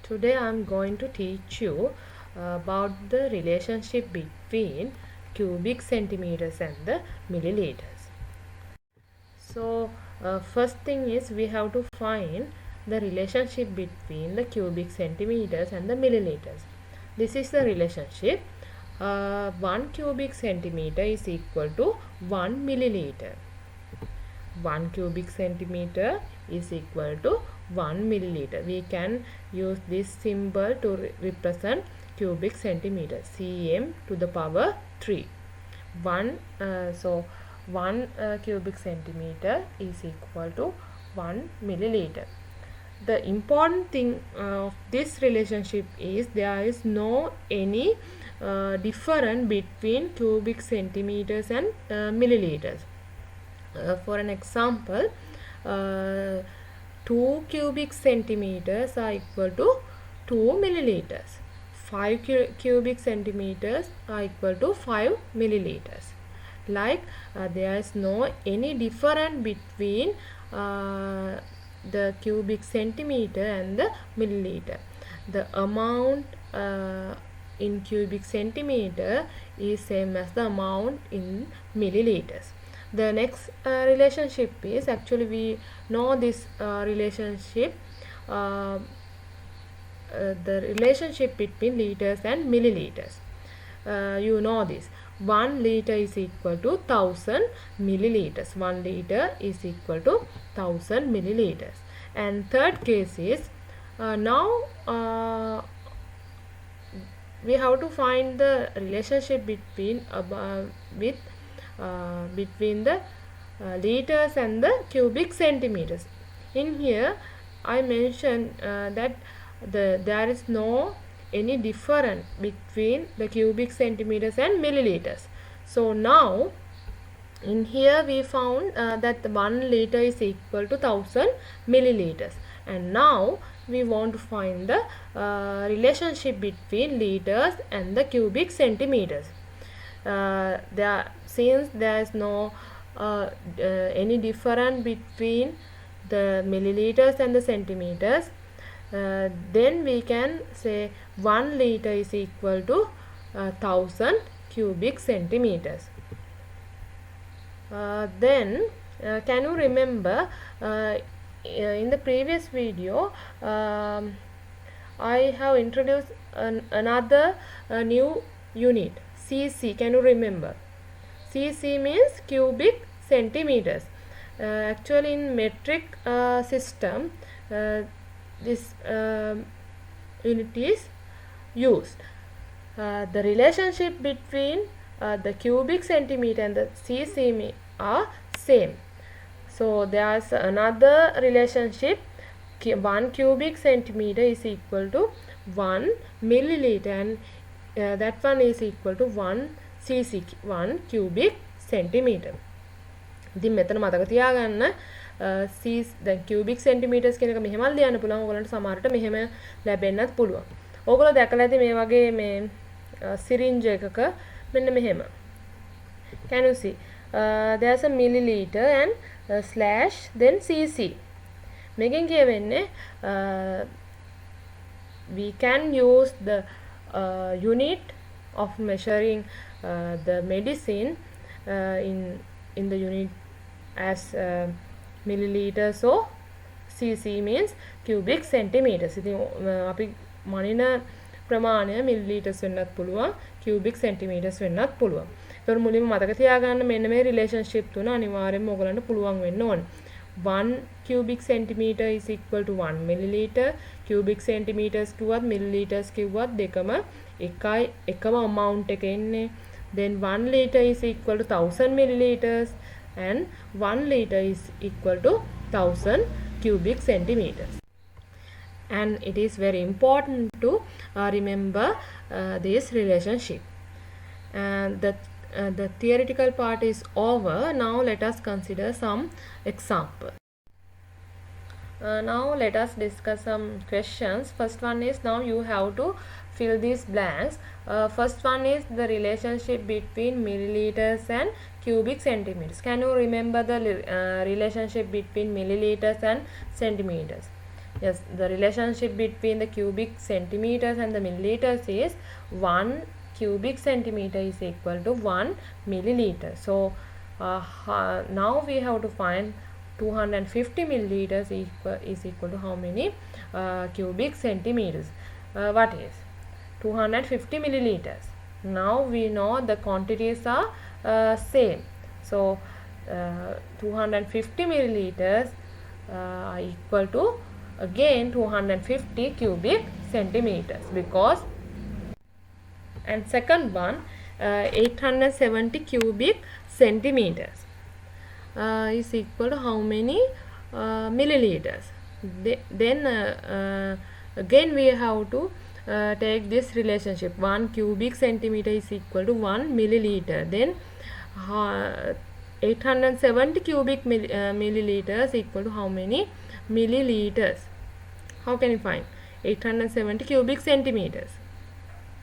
Today I am going to teach you about the relationship between cubic centimeters and the milliliters. So first thing is we have to find the relationship between the cubic centimeters and the milliliters. This is the relationship. 1 cubic centimeter is equal to 1 milliliter. 1 cubic centimeter is equal to 1 milliliter. We can use this symbol to represent cubic centimeter, cm to the power 3. 1 cubic centimeter is equal to 1 milliliter. The important thing of this relationship is there is no any difference between cubic centimeters and milliliters. For an example, 2 cubic centimeters are equal to 2 milliliters. 5 cubic centimeters are equal to 5 milliliters. Like there is no any difference between the cubic centimeter and the milliliter. The amount in cubic centimeter is same as the amount in milliliters. The next relationship is, actually we know this relationship, the relationship between liters and milliliters. You know this. 1 liter is equal to 1000 milliliters. 1 liter is equal to 1000 milliliters. And third case is, now we have to find the relationship between between the liters and the cubic centimeters. In here I mentioned that there is no any difference between the cubic centimeters and milliliters. So now in here we found that 1 liter is equal to 1000 milliliters, and now we want to find the relationship between liters and the cubic centimeters. Since there is no any difference between the milliliters and the centimeters, then we can say 1 liter is equal to 1000 cubic centimeters. Then can you remember in the previous video I have introduced another new unit, cc. Can you remember? cc means cubic centimeters. Actually in metric system this unit is used. The relationship between the cubic centimeter and the cc are same. So there is another relationship. 1 cubic centimeter is equal to 1 milliliter, and that one is equal to 1 cc, 1 cubic centimeter. ඉතින් මෙතන මතක තියාගන්න දැන් cubic centimeters කියන එක මෙහෙමල් ලියන්න පුළුවන්. ඔයගලන්ට සමහරට මෙහෙම ලැබෙන්නත් පුළුවන්. ඕගොල්ලෝ දැකලා ඇති මේ වගේ මේ syringe එකක මෙන්න මෙහෙම. Can you see? There's a milliliter and slash then cc. මේකෙන් කියවෙන්නේ we can use the unit of measuring the medicine in the unit as milliliters or cc means cubic centimeters. ඉතින් අපි මනින ප්‍රමාණය milliliters වෙන්නත් පුළුවන්, cubic centimeters වෙන්නත් පුළුවන්. ඒතකොට මුලින්ම මතක තියාගන්න මෙන්න මේ relationship තුන අනිවාර්යයෙන්ම ඔයගලන්ට පුළුවන් වෙන්න ඕනේ. 1 cubic centimeter is equal to 1 milliliter. cubic centimeters කිව්වත් milliliters කිව්වත් දෙකම එකම amount එක එන්නේ. Then 1 liter is equal to 1000 milliliters and 1 liter is equal to 1000 cubic centimeters. And it is very important to remember this relationship. And the theoretical part is over. Now let us consider some examples. Now let us discuss some questions. First one is, now you have to fill these blanks. First one is the relationship between milliliters and cubic centimeters. Can you remember the relationship between milliliters and centimeters? Yes, the relationship between the cubic centimeters and the milliliters is 1 cubic centimeter is equal to 1 milliliter. So now we have to find 250 milliliters is equal to how many cubic centimeters. What is 250 milliliters? Now we know the quantities are same. So 250 milliliters are equal to again 250 cubic centimeters, because, and second one 870 cubic centimeters is equal to how many milliliters. Then again we have to take this relationship, 1 cubic centimeter is equal to 1 milliliter. Then 870 cubic milliliters equal to how many milliliters? How can you find 870 cubic centimeters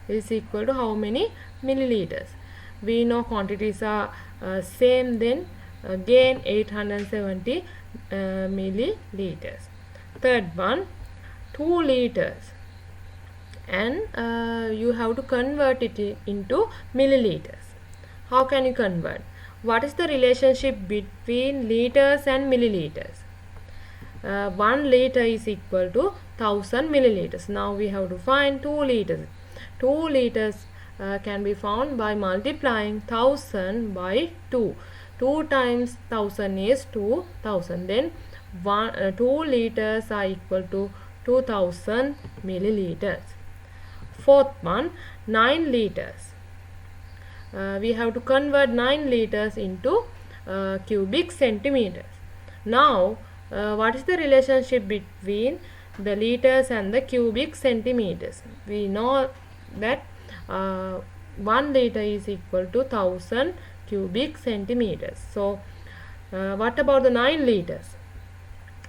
is equal to how many milliliters? We know quantities are same, then again 870 milliliters. Third one, 2 liters, and you have to convert it into milliliters. How can you convert? What is the relationship between liters and milliliters? 1 liter is equal to 1000 milliliters. Now we have to find 2 liters. 2 liters can be found by multiplying 1000 by 2. 2 times 1000 is 2000. Then 2 liters are equal to 2000 milliliters. Fourth one, 9 liters. We have to convert 9 liters into cubic centimeters. Now what is the relationship between the liters and the cubic centimeters? We know that 1 liter is equal to 1000 cubic centimeters. So what about the 9 liters?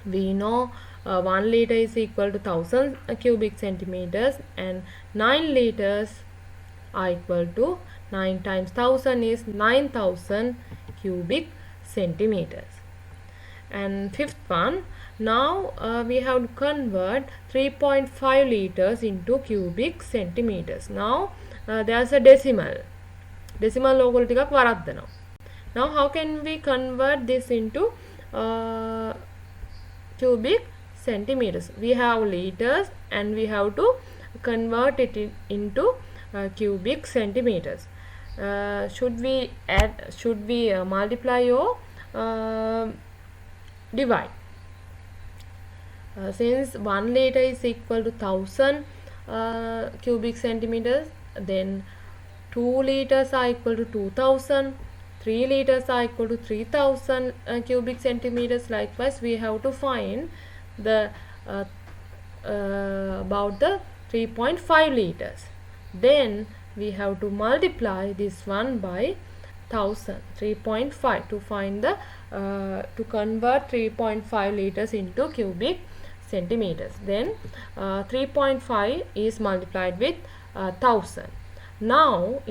We know 1 liter is equal to 1000 cubic centimeters, and 9 liters are equal to 9 times 1000 is 9000 cubic centimeters. And fifth one, now we have to convert 3.5 liters into cubic centimeters. Now there's a decimal ලෝගොල ටිකක් වරද්දනවා. Now how can we convert this into cubic centimeters? We have liters and we have to convert it into cubic centimeters. Should we multiply or divide? Since 1 liter is equal to 1000 cubic centimeters, then 2 liters are equal to 2000, 3 liters are equal to 3000 cubic centimeters. Likewise, we have to find the about the 3.5 liters. Then we have to multiply this one by 1000, 3.5, to find the to convert 3.5 liters into cubic centimeters. Then 3.5 is multiplied with 1000. Now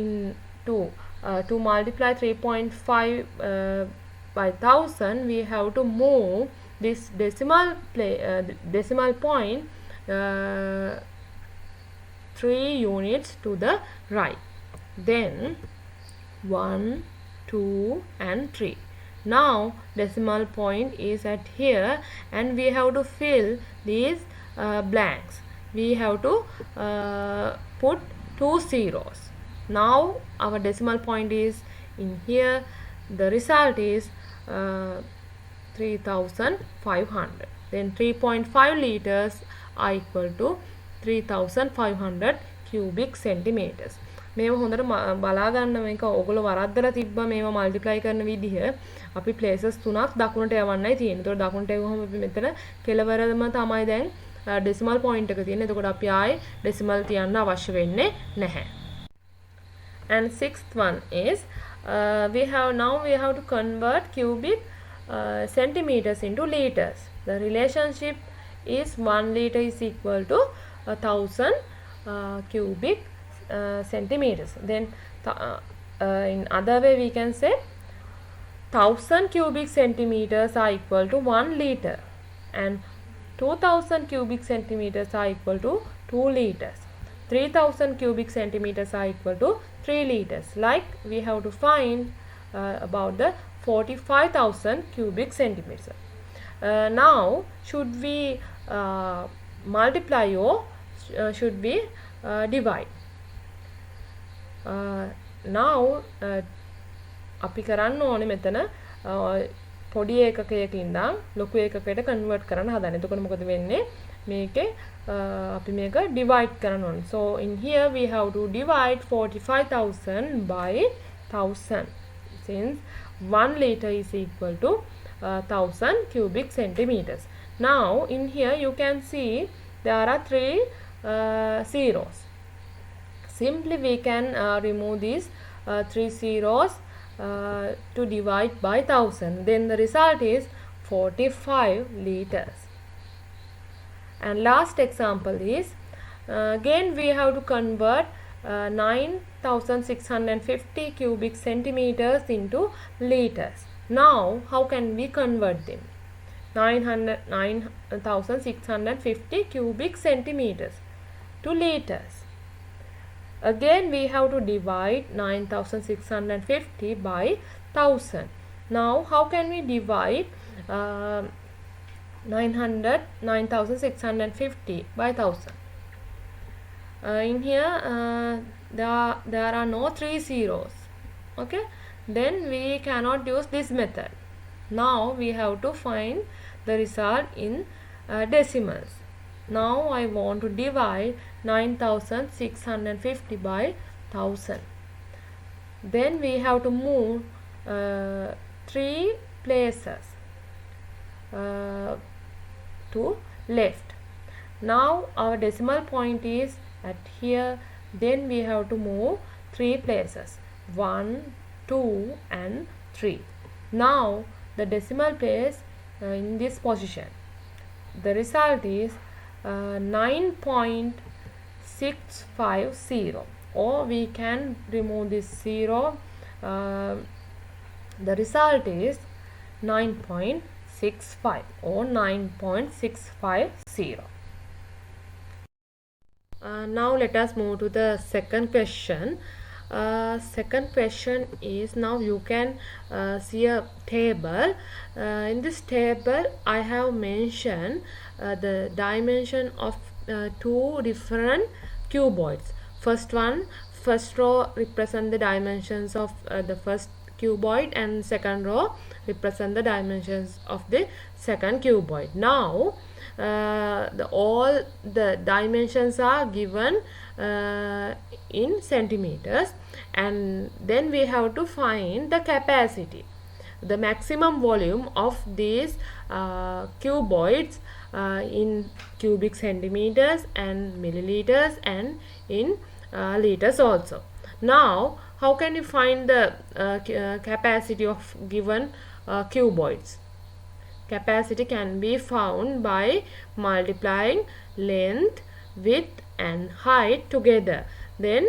to multiply 3.5 by 1000, we have to move this decimal point 3 units to the right. Then 1, 2 and 3. Now decimal point is at here, and we have to fill these blanks. We have to put 2 zeros. Now our decimal point is in here. The result is 3500. Then 3.5 liters are equal to 3500 cubic centimeters. මේව හොඳට බලා ගන්න මේක ඔයගොල්ලෝ වරද්දලා තිබ්බා මේව multiply කරන විදිහ. අපි ප්ලේසස් තුනක් දකුණට යවන්නයි තියෙන්නේ. ඒතකොට දකුණට යවුවම අපි මෙතන කෙලවරම තමයි දැන් ඩෙසිමල් පොයින්ට් එක තියෙන්නේ. එතකොට අපි ආයේ ඩෙසිමල් තියන්න අවශ්‍ය වෙන්නේ නැහැ. And sixth one is we have to convert cubic centimeters into liters. The relationship is 1 liter is equal to 1000 cubic centimeters. Then in other way we can say 1000 cubic centimeters are equal to 1 liter, and 2000 cubic centimeters are equal to 2 liters. 3000 cubic centimeters are equal to 3 liters. Like we have to find about the 45,000 cubic centimeters. Now should we multiply or should we divide? Now අපි කරන්න ඕනේ මෙතන පොඩි ඒකකයකින් ඉඳන් ලොකු ඒකකයට convert කරන්න හදන්න. එතකොට මොකද වෙන්නේ? මේකේ අපි මේක divide කරන්න ඕනේ. So in here we have to divide 45,000 by 1000 since 1 liter is equal to 1000 cubic centimeters. Now in here you can see there are 3 zeros. Simply we can remove these 3 zeros to divide by 1000. Then the result is 45 liters. And last example is again we have to convert 9650 cubic centimeters into liters. Now how can we convert them? 9650 cubic centimeters to liters. Again we have to divide 9650 by 1000. Now how can we divide 9650 by 1000? In here there are no 3 zeros. Okay, then we cannot use this method. Now we have to find the result in decimals. Now I want to divide 9650 by 1000. Then we have to move 3 places to left. Now our decimal point is at here. Then we have to move 3 places, 1, 2 and 3. Now the decimal place in this position. The result is 9.650, or we can remove this 0. The result is 9.65 or 9.650. Now let us move to the second question. Second question is, now you can see a table. In this table I have mentioned the dimension of 2 different cuboids. First row represent the dimensions of the first cuboid, and second row represent the dimensions of the second cuboid. Now all the dimensions are given in centimeters, and then we have to find the capacity, the maximum volume of these cuboids in cubic centimeters and milliliters and in liters also. Now how can you find the capacity of given cuboids? Capacity can be found by multiplying length, width and height together. Then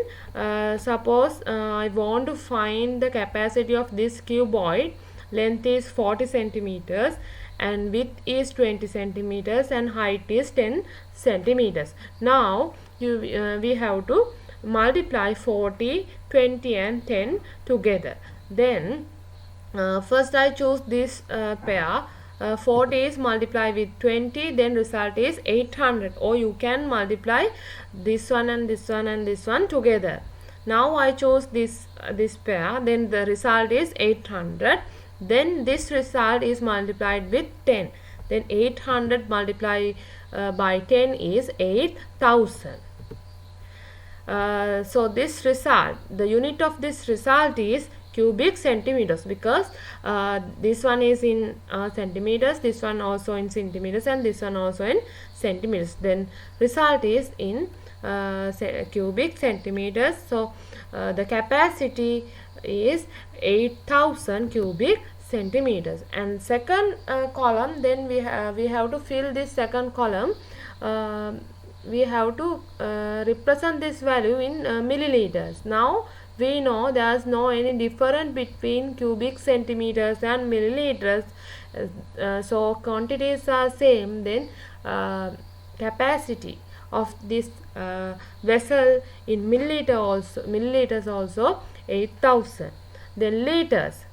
suppose I want to find the capacity of this cuboid. Length is 40 centimeters and width is 20 centimeters and height is 10 centimeters. Now we have to multiply 40, 20 and 10 together. Then first I choose this pair. 40 is multiplied with 20, then result is 800, or you can multiply this one and this one and this one together. Now I chose this pair, then the result is 800. Then this result is multiplied with 10, then 800 multiplied by 10 is 8000. So this result, the unit of this result is cubic centimeters, because this one is in centimeters, this one also in centimeters and this one also in centimeters. Then result is in cubic centimeters. So the capacity is 8000 cubic centimeters. And second column, then we have to fill this second column. We have to represent this value in milliliters. Now we know there is no any difference between cubic centimeters and milliliters, so quantities are same. Then capacity of this vessel in milliliters also 8,000. Then liters,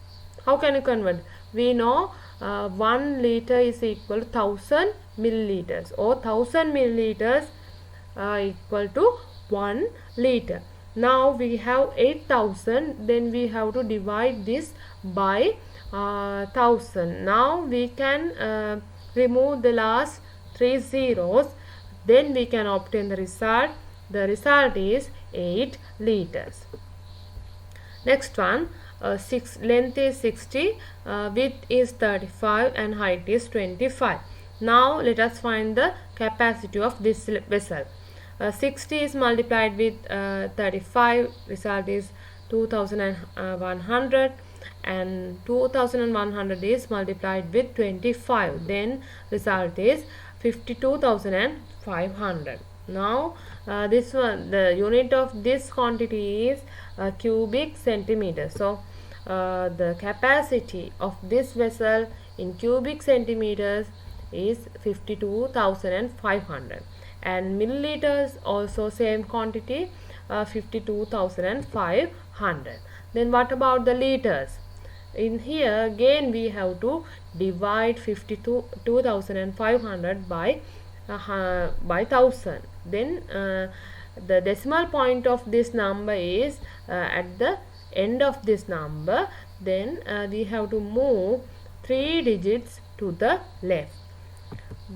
how can you convert? We know 1 liter is equal to 1000 milliliters, or 1000 milliliters equal to 1 liter. Now we have 8,000, then we have to divide this by 1000. Now we can remove the last 3 zeros, then we can obtain the result. The result is 8 liters. Next one, length is 60, width is 35, and height is 25. Now let us find the capacity of this vessel. 60 is multiplied with 35, result is 2100, and 2100 is multiplied with 25, then result is 52,500. Now this one, the unit of this quantity is cubic centimeter. So the capacity of this vessel in cubic centimeters is 52,500, and milliliters also same quantity, 52,500. Then what about the liters? In here again we have to divide 52,500 by 1000. Then the decimal point of this number is at the end of this number. Then we have to move 3 digits to the left,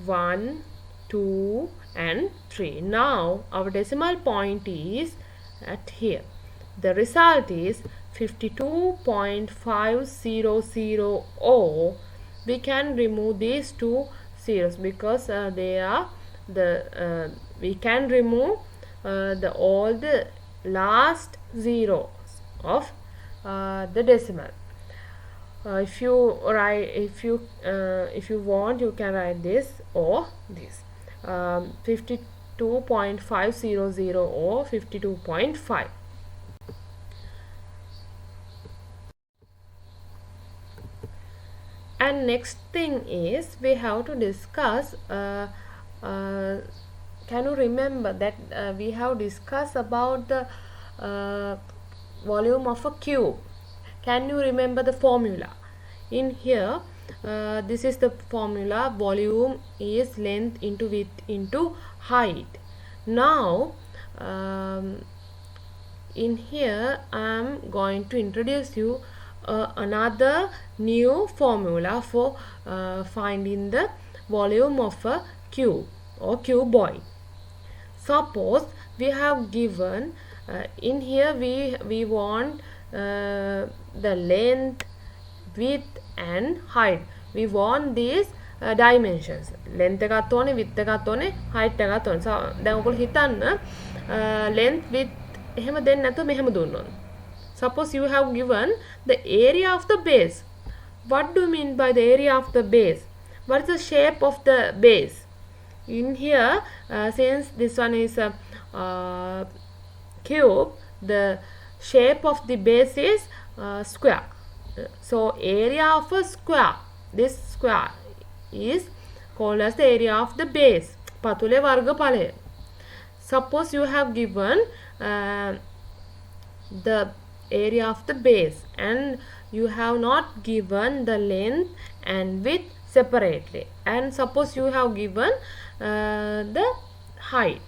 1, 2 and 3. Now our decimal point is at here. The result is 52.500, or we can remove these two zeros because they are the we can remove all the last zeros of the decimal. If you want, you can write this or this, 52.500 or 52.5. And next thing is we have to discuss, can you remember that we have discussed about the volume of a cube? Can you remember the formula? In here this is the formula: volume is length into width into height. Now in here I am going to introduce you another new formula for finding the volume of a cube or cuboid. Suppose we have given in here we want the length, width and height. We want these dimensions. Length එකත් ඕනේ, width එකත් ඕනේ, height එකත් ඕනේ. So දැන් ඔයගොල්ලෝ හිතන්න length width එහෙම දෙන්න නැතුව මෙහෙම දුන්නොත්. Suppose you have given the area of the base. What do you mean by the area of the base? What is the shape of the base? In here, since this one is a cube, the shape of the base is square. So area of a square, this square is called as the area of the base. පතුලේ වර්ගඵලය. Suppose you have given the area of the base and you have not given the length and width separately, and suppose you have given the height.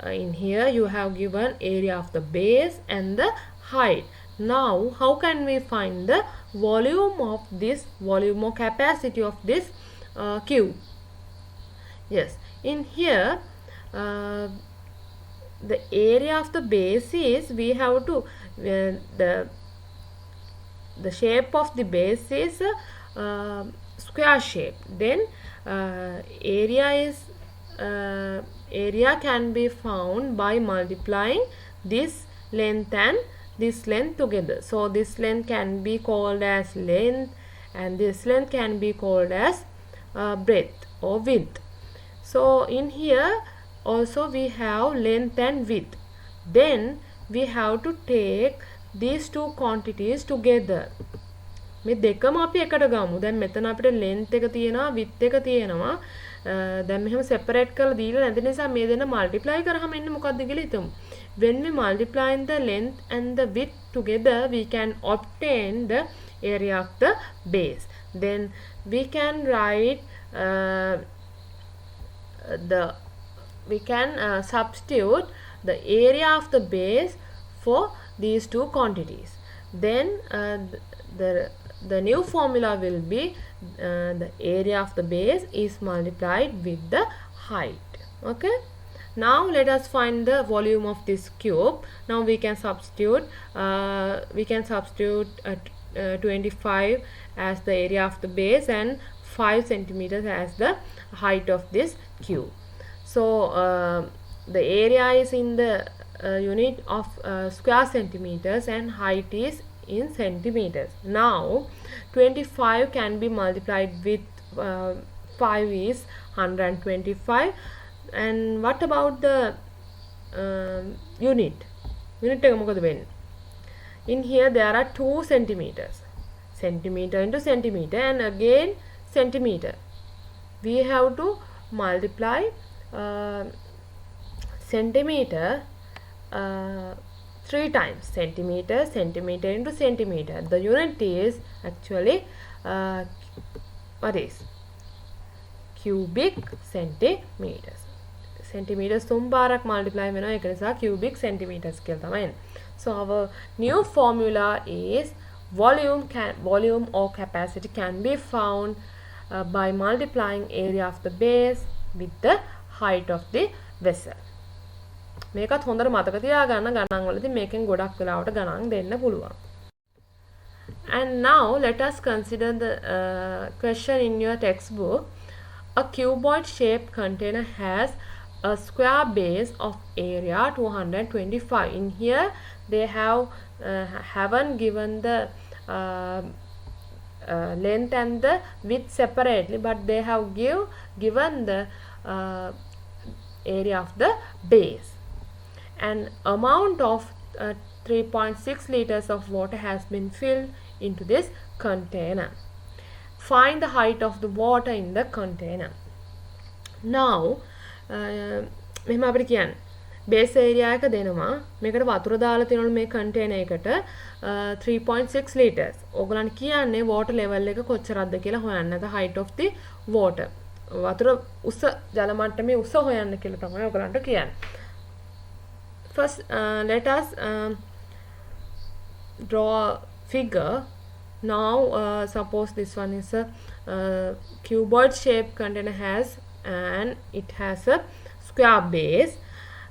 In here you have given area of the base and the height. Now how can we find the volume of this, volume or capacity of this cube? Yes, in here the area of the base is, we have to the shape of the base is square shape. Then area is area can be found by multiplying this length and this length together. So this length can be called as length and this length can be called as breadth or width. So in here also we have length and width. Then we have to take these two quantities together. මේ දෙකම අපි එකට ගමු. දැන් මෙතන අපිට length එක තියෙනවා, width එක තියෙනවා. දැන් මෙහෙම separate කරලා දීලා නැති නිසා මේ දෙන්න multiply කරාම එන්නේ මොකක්ද කියලා හිතමු. When we multiply the length and the width together, we can obtain the area of the base. Then we can write we can substitute the area of the base for these two quantities. Then the new formula will be the area of the base is multiplied with the height. Okay. Now let us find the volume of this cube. Now we can substitute 25 as the area of the base and 5 centimeters as the height of this cube. So the area is in the unit of square centimeters and height is in centimeters. Now 25 can be multiplied with 5 is 125. And what about the unit? Unit එක මොකද වෙන්නේ? In here there are 2 centimeters. Centimeter into centimeter and again centimeter. We have to multiply centimeter 3 times. Centimeter into centimeter. The unit is actually what is? Cubic centimeters. Centimeters 3 පාරක් multiply වෙනවා. ඒක නිසා cubic centimeters කියලා තමයි එන්නේ. So our new formula is volume or capacity can be found by multiplying area of the base with the height of the vessel. මේකත් හොඳට මතක තියාගන්න ගණන් වලදී මේකෙන් ගොඩක් වෙලාවට ගණන් දෙන්න පුළුවන්. And now let us consider the question in your textbook. A cuboid shaped container has a square base of area 225. In here they haven't given the length and the width separately, but they have given the area of the base. An amount of 3.6 liters of water has been filled into this container. Find the height of the water in the container. Now මෙහෙම අපිට කියන්නේ base area එක දෙනවා. මේකට වතුර දාලා තියෙනවලු මේ container එකට 3.6 liters. ඕගොල්ලන් කියන්නේ water level එක කොච්චරක්ද කියලා හොයන්න. the height of the water. වතුර උස ජල මට්ටමේ උස හොයන්න කියලා තමයි ඕගොල්ලන්ට කියන්නේ. First let us draw a figure. Now suppose this one is a cuboid shaped container and it has a square base,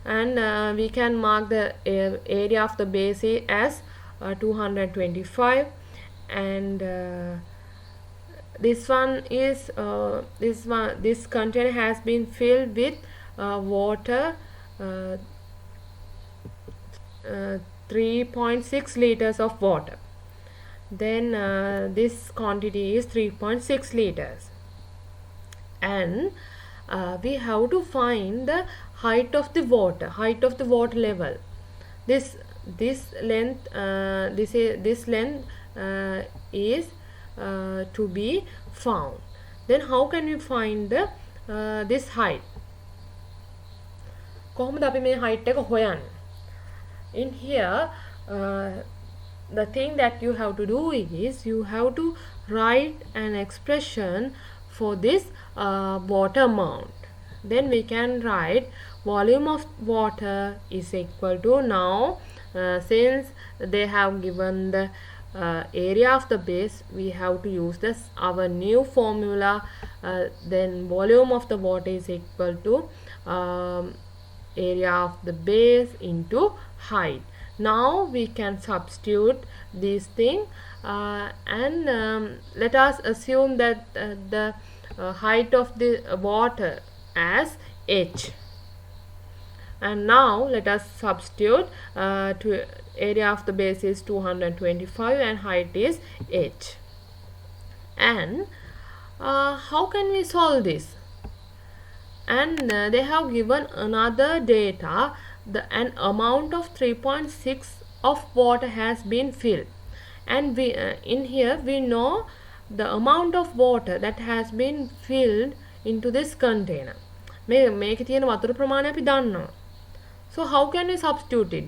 and we can mark the area of the base as 225, and this container has been filled with water 3.6 liters of water. Then this quantity is 3.6 liters, and we have to find the height of the water level. This length is to be found. Then how can we find this height? කොහොමද අපි මේ height එක හොයන්නේ? In here the thing that you have to do is you have to write an expression for this water amount. Then we can write volume of water is equal to, now since they have given the area of the base, we have to use this our new formula. Then volume of the water is equal to area of the base into height. Now we can substitute this thing and let us assume that the height of the water as h. And now let us substitute to area of the base is 225 and height is h. And how can we solve this? And they have given another data. An amount of 3.6 of water has been filled, and in here we know the amount of water that has been filled into this container. මේකේ තියෙන වතුර ප්‍රමාණය අපි දන්නවා. So how can we substitute it?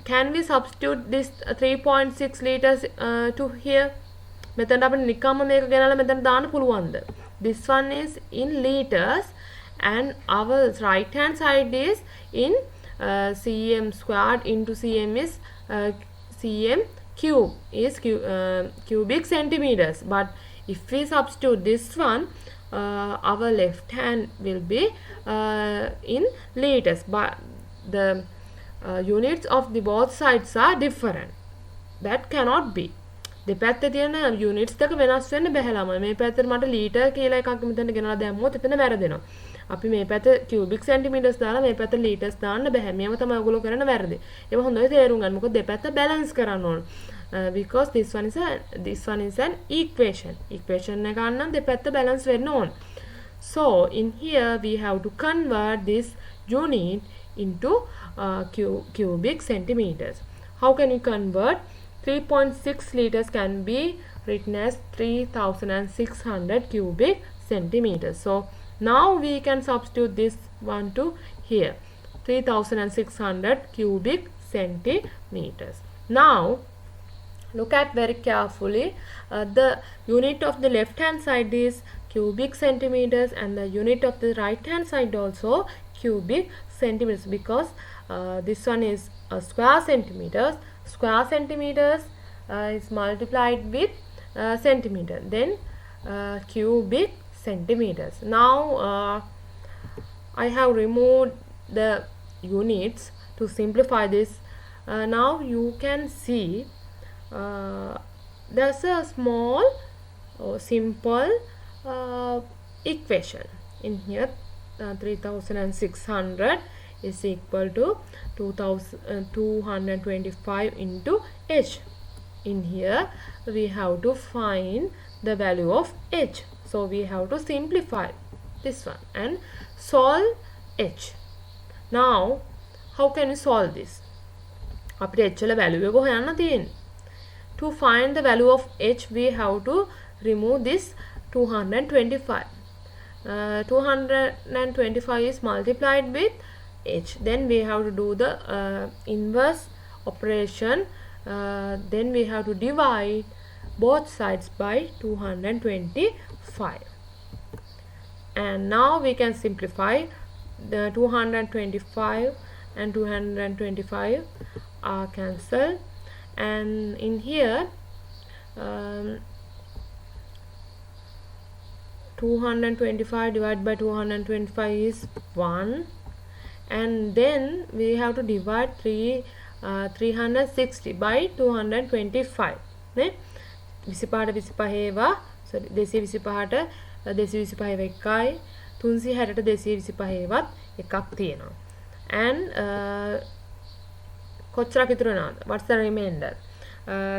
Can we substitute this 3.6 liters to here? මෙතන අපිට නිකම්ම මේක ගෙනල්ලා මෙතන දාන්න පුළුවන්ද? This one is in liters and our right hand side is in cm squared into cm is cm cube is cubic centimeters. But if we substitute this one, our left hand will be in liters, but the units of the both sides are different. That cannot be. දෙපැත්තේ තියෙන units දෙක වෙනස් වෙන්න බැහැ ළමයි. මේ පැත්තට මට litre කියලා එකක් මෙතන ගෙනලා දැම්මොත් එතන වැරදෙනවා. අපි මේ පැත්ත cubic centimeters දාලා මේ පැත්ත liters දාන්න බැහැ. මේව තමයි ඔයගොල්ලෝ කරන වැරදි. ඒක හොඳට තේරුම් ගන්න. මොකද දෙපැත්ත balance කරන්න ඕන. Because this one is an equation. Equation එක ගන්න දෙපැත්ත balance වෙන්න ඕන. So in here we have to convert this unit into cubic centimeters. How can we convert? 3.6 liters can be written as 3600 cubic centimeters. So now we can substitute this one to here, 3600 cubic centimeters. Now look at very carefully. The unit of the left hand side is cubic centimeters and the unit of the right hand side also cubic centimeters, because this one is square centimeters. Square centimeters is multiplied with centimeter, then cubic centimeters. Now I have removed the units to simplify this. Now you can see there's a small simple equation in here. 3600 is equal to 225 into h. In here we have to find the value of h. So we have to simplify this one and solve h. Now how can we solve this? අපිට h වල value එක හොයන්න තියෙන්නේ. To find the value of h we have to remove this 225. 225 is multiplied with h. Then we have to do the inverse operation. Then we have to divide both sides by 225. And now we can simplify. The 225 and 225 are cancelled. And in here 225 divided by 225 is 1, and then we have to divide 360 by 225 නේ 25ට 25 sorry 225ට 225 එකයි 360ට 225වත් එකක් තියෙනවා. And කොච්චරක් ඉතුරු වෙනවද? What's the remainder?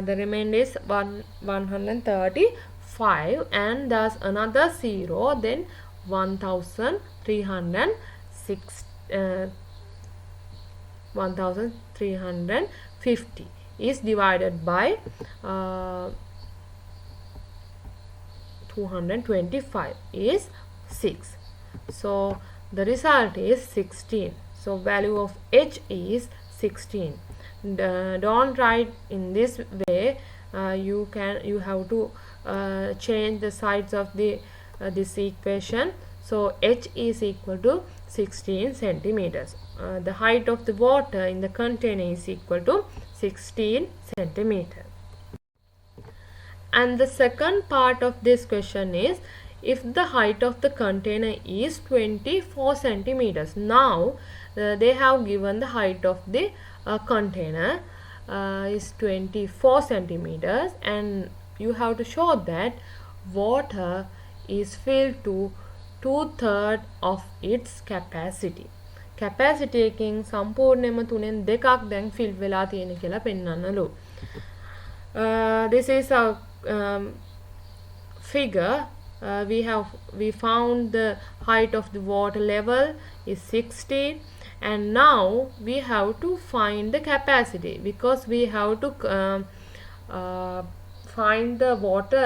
The remainder is 135, and there's another 0, then 1350 is divided by 225 is 6. So the result is 16. So value of h is 16. Don't write in this way. You have to change the sides of this equation. So h is equal to 16 centimeters. The height of the water in the container is equal to 16 centimeters. And the second part of this question is, if the height of the container is 24 centimeters. Now they have given the height of the container is 24 centimeters, and you have to show that water is filled to 2/3 of its capacity. Capacity එකෙන් සම්පූර්ණයෙන්ම 3/2ක් දැන් fill වෙලා තියෙන කියලා පෙන්වන්නලු. This is a figure. We found the height of the water level is 16, and now we have to find the capacity, because we have to find the water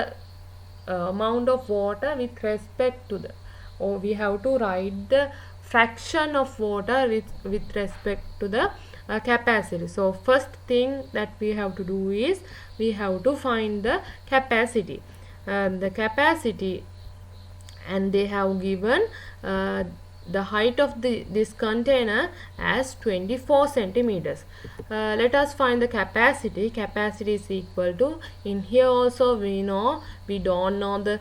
amount of water with respect to the or we have to write the fraction of water with respect to the capacity. So first thing that we have to do is we have to find the capacity. The capacity, and they have given the height of this container as 24 centimeters. Let us find the capacity. Capacity is equal to, in here also we don't know the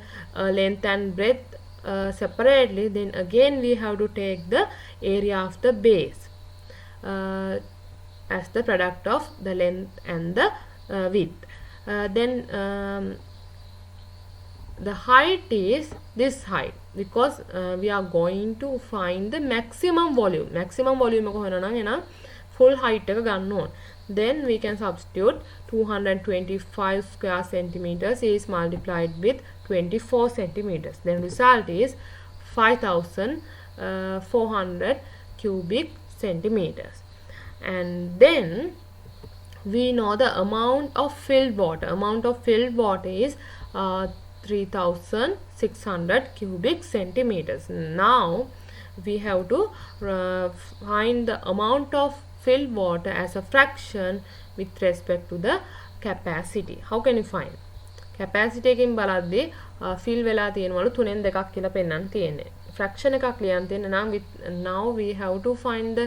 length and breadth separately, then again we have to take the area of the base as the product of the length and the width. Then the height is this height, because we are going to find the maximum volume. Maximum volume එක හොයනවා නම් එනම් full height එක ගන්න ඕන. Then we can substitute 225 square centimeters is multiplied with 24 centimeters. Then result is 5400 cubic centimeters. And then we know the amount of filled water. Amount of filled water is 3600 cubic centimeters. Now we have to find the amount of filled water as a fraction with respect to the capacity. How can you find? Capacity එකෙන් බලද්දී fill වෙලා තියෙනවලු 3න් 2ක් කියලා පෙන්නන්න තියෙන්නේ. Fraction එකක් ලියන්න තියෙන නම් now we have to find the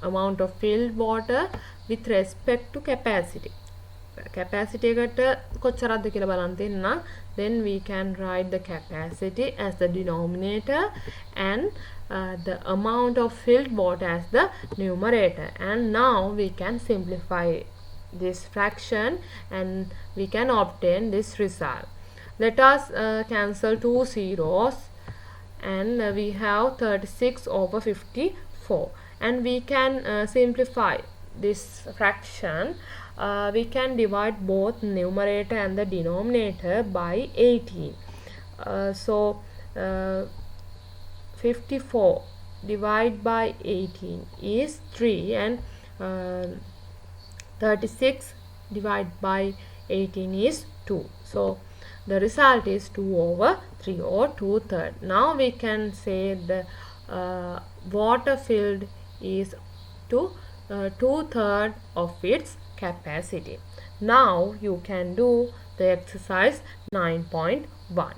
amount of filled water with respect to capacity. Capacity එකට කොච්චරක්ද කියලා බලන්න තියෙන නම් then we can write the capacity as the denominator and the amount of filled water as the numerator. And now we can simplify this fraction and we can obtain this result. Let us cancel two zeros, and we have 36 over 54, and we can simplify this fraction. We can divide both numerator and the denominator by 18. So 54 divided by 18 is 3, and 36 divided by 18 is 2. So the result is 2 over 3, or 2/3. Now we can say the water filled is to 2/3 of its capacity. Now you can do the exercise 9.1.